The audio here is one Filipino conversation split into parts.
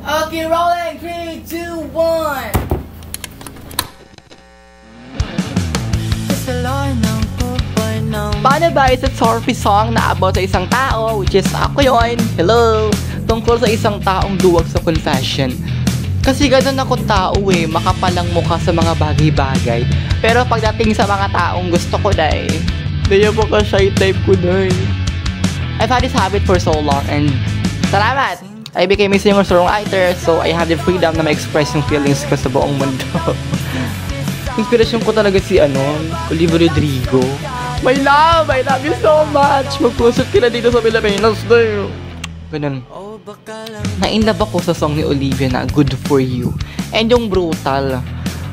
Okay, rolling. 3, 2, 1. Paano ba is a Torpy song na about sa isang tao, which is ako yun. Hello! Tungkol sa isang taong duwag sa confession. Kasi ganun ako tao makapalang mukha sa mga bagay-bagay. Pero pagdating sa mga taong gusto ko na hindi mo ka shy type ko na I've had this habit for so long and salamat! I became a singer-songwriter, so I have the freedom na ma-express yung feelings ko sa buong mundo. Inspirasyon ko talaga si Olivia Rodrigo. My love you so much! Mag-closet ka na dito sa Pilipinas na ganun. Na-inlove ako sa song ni Olivia na Good For You. And yung Brutal.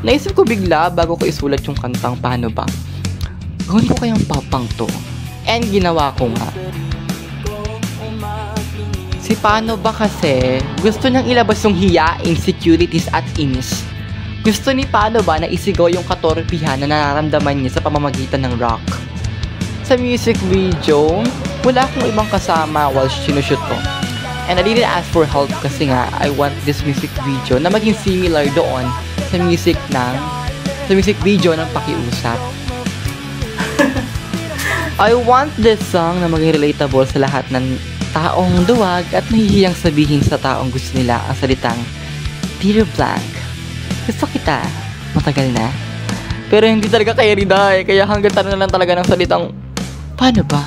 Naisip ko bigla bago ko isulat yung kantang Paano Ba. Gawin ko kayang papang to. And ginawa ko nga. Si Paano Ba kasi, gusto niyang ilabas yung hiya, insecurities at inis. Gusto ni Paano Ba na isigaw yung katorpihan na nararamdaman niya sa pamamagitan ng rock. Sa music video, wala akong ibang kasama while sinushoot to. And I didn't ask for help kasi nga, I want this music video na maging similar doon sa music video ng Pakiusap. I want this song na maging relatable sa lahat ng taong duwag at nahihiyang sabihin sa taong gusto nila ang salitang Dear Blank, gusto kita, matagal na. Pero hindi talaga kay Riday, kaya hanggang na lang talaga ng salitang Paano Ba?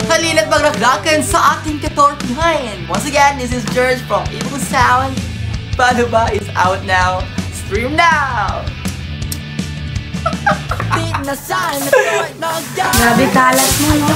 Halina't magragakan sa ating katorpihan. Once again, this is George from Evil Sound. Paano Ba is out now. Stream now! Grabe kalat mo, no?